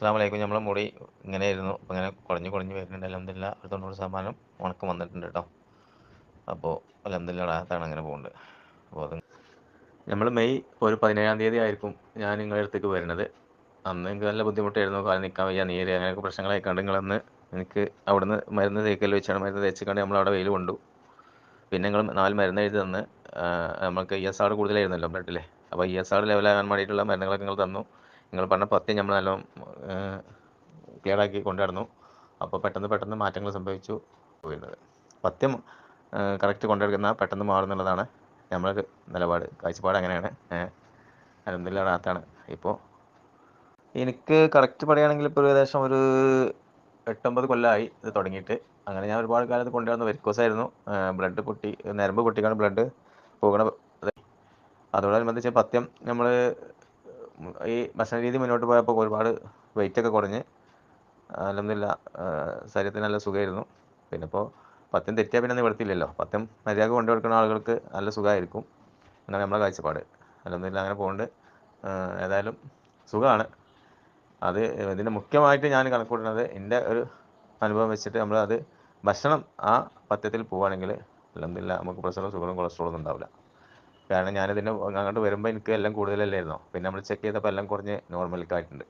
അസ്സലാമു അലൈക്കും. നമ്മളെ മുടി ഇങ്ങനെയായിരുന്നു. ഇപ്പം ഇങ്ങനെ കുഴഞ്ഞ് വരുന്നുണ്ട്. അൽഹംദുലില്ലാ ഒരു 90% ഉണക്കം വന്നിട്ടുണ്ട് കേട്ടോ. അപ്പോൾ അൽഹംദുലില്ലാ റാഹത്താണ്, അങ്ങനെ പോകുന്നുണ്ട്. അപ്പോൾ അത് നമ്മൾ മെയ് ഒരു 17-ാം തീയതി ആയിരിക്കും ഞാൻ നിങ്ങളുടെ അടുത്തേക്ക് വരുന്നത്. അന്ന് എനിക്ക് നല്ല ബുദ്ധിമുട്ടായിരുന്നു, കാലം നിൽക്കാൻ വയ്യ, നീര്, അങ്ങനെയൊക്കെ പ്രശ്നങ്ങളായിക്കാണ്ട് നിങ്ങളന്ന് എനിക്ക് അവിടുന്ന് മരുന്ന് തേക്കൽ വെച്ചാണ്. മരുന്ന് തേച്ചിക്കാണ്ട് നമ്മളവിടെ വെയിൽ കൊണ്ടു. പിന്നെ നിങ്ങൾ 4 മരുന്ന് എഴുതി തന്ന്. നമുക്ക് ESR കൂടുതലായിരുന്നല്ലോ ബ്ലഡിൽ. അപ്പോൾ ESR ലെവലാകാൻ വേണ്ടിയിട്ടുള്ള മരുന്നുകളൊക്കെ നിങ്ങൾ തന്നു. നിങ്ങൾ പറഞ്ഞ പഥ്യം നമ്മൾ നല്ലോണം ക്ലിയറാക്കി കൊണ്ടുവരുന്നു. അപ്പോൾ പെട്ടെന്ന് മാറ്റങ്ങൾ സംഭവിച്ചു പോയിരുന്നത്. പഥ്യം കറക്റ്റ് കൊണ്ടുവരുന്ന പെട്ടെന്ന് മാറുന്നുള്ളതാണ് നമ്മളൊരു നിലപാട്, കാഴ്ചപ്പാട് അങ്ങനെയാണ്. അൽഹംദുലില്ലാ റാഹത്താണ്. ഇപ്പോൾ എനിക്ക് കറക്റ്റ് പറയുകയാണെങ്കിൽ ഇപ്പോൾ ഏകദേശം ഒരു 8-9 കൊല്ലമായി ഇത് തുടങ്ങിയിട്ട്. അങ്ങനെ ഞാൻ ഒരുപാട് കാലത്ത് കൊണ്ടുവരുന്ന വെരിക്കോസായിരുന്നു. ബ്ലഡ് പൊട്ടി, നരമ്പ് പൊട്ടിക്കാണ് ബ്ലഡ് പോകണ. അതോടനുബന്ധിച്ച് പഥ്യം നമ്മൾ ഈ ഭക്ഷണ രീതി മുന്നോട്ട് പോയപ്പോൾ ഒരുപാട് വെയിറ്റൊക്കെ കുറഞ്ഞ് അൽഹംദുലില്ലാ ശരീരത്തിന് നല്ല സുഖമായിരുന്നു. പിന്നെ ഇപ്പോൾ പഥ്യം തെറ്റിയാൽ പിന്നെ നിവർത്തിയില്ലല്ലോ. പഥ്യം മര്യാദ കൊണ്ടു കൊടുക്കുന്ന ആളുകൾക്ക് നല്ല സുഖമായിരിക്കും. അങ്ങനെ നമ്മളെ കാഴ്ചപ്പാട്. അൽഹംദുലില്ലാ അങ്ങനെ പോകുന്നുണ്ട്. ഏതായാലും സുഖമാണ്. അത് ഇതിന് മുഖ്യമായിട്ട് ഞാൻ കണക്കൂട്ടുന്നത് എൻ്റെ ഒരു അനുഭവം വെച്ചിട്ട് അത് ഭക്ഷണം ആ പഥ്യത്തിൽ പോവുകയാണെങ്കിൽ അൽഹംദുലില്ലാ നമുക്ക് പ്രഷറും ഷുഗറും കൊളസ്ട്രോളൊന്നും ഉണ്ടാവില്ല. കാരണം ഞാനിതിന് അങ്ങോട്ട് വരുമ്പോൾ എനിക്ക് എല്ലാം കൂടുതലല്ലായിരുന്നോ. പിന്നെ നമ്മൾ ചെക്ക് ചെയ്തപ്പോൾ എല്ലാം കുറഞ്ഞ് നോർമലിക്കായിട്ടുണ്ട്.